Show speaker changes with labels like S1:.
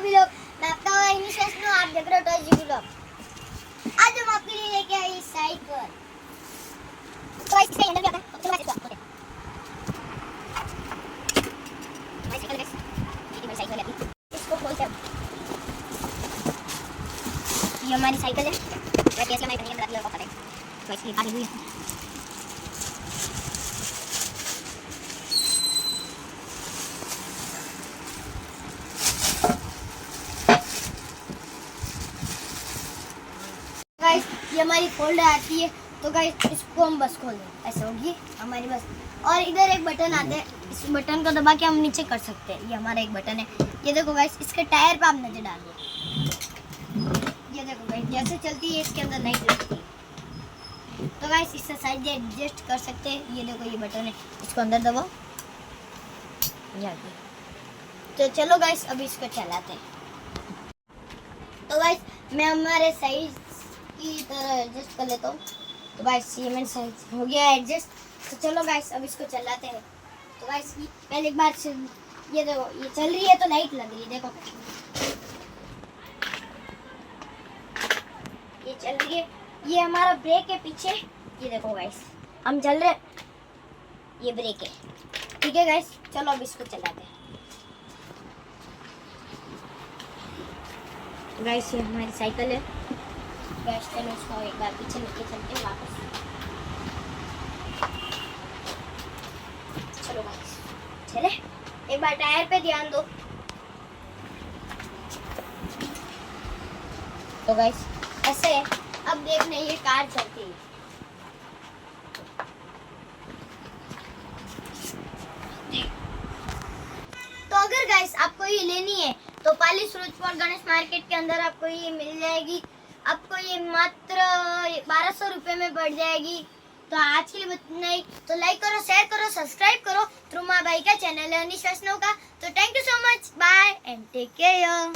S1: भी लोग, मैं आपका इनिशियस नो, आप देख रहे हो टॉय जी ब्लॉग। आज हम आपके लिए लेके आए साइकिल। तो इसके अंदर क्या है? चलो इसको खोलते हैं। साइकिल गाइस, ये हमारी साइकिल है। इसको खोलते हैं। ये हमारी साइकिल है। मैं कैसे हमारी कंडीशन बताती हूँ आपको पता है। तो इसकी काट ली है। गाइस ये हमारी फोल्डर आती है, तो गाइस इसको हम बस खोल दें, ऐसे होगी हमारी बस। और इधर एक बटन आता है, इस बटन को दबा के हम नीचे कर सकते हैं। ये हमारा एक बटन है। ये देखो गाइस, इसके टायर पे आप नजर डाल दो। ये देखो गाइस, जैसे चलती है इसके अंदर लाइट लगती है। तो गाइस इससे साइड एडजस्ट कर सकते हैं। ये देखो ये बटन है, इसको अंदर दबाओ। तो चलो गाइस अभी इसको चलाते हैं। तो गाइस मैं हमारे साइज की तरह एडजस्ट कर लेता हूँ। तो गाइस ये मेरा साइज हो गया एडजस्ट। तो चलो गाइस अब इसको चलाते हैं। तो गाइस पहले एक बार ये देखो, ये चल रही है तो लाइट लग रही है, देखो ये चल रही है। ये हमारा ब्रेक है पीछे, ये देखो गाइस हम चल रहे, ये ब्रेक है। ठीक है गाइस, चलो अब इसको चलाते हैं। गाइस ये हमारी साइकिल है। गाइस चलो इसको एक बार पीछे लेके चलते हैं वापस। चलो गाइस चले, एक बार टायर पे ध्यान दो। तो गाइस ऐसे है, अब देखना ये कार चलती है। तो अगर गाइस आपको ये लेनी है तो पाली सूरजपुर गणेश मार्केट के अंदर आपको ये मिल जाएगी। आपको ये मात्र 1200 रुपये में पड़ जाएगी। तो आज के लिए इतना ही। तो लाइक करो, शेयर करो, सब्सक्राइब करो। ध्रुमा भाई का चैनल है अनिश वैष्णव का। तो thank you so much, bye and take care.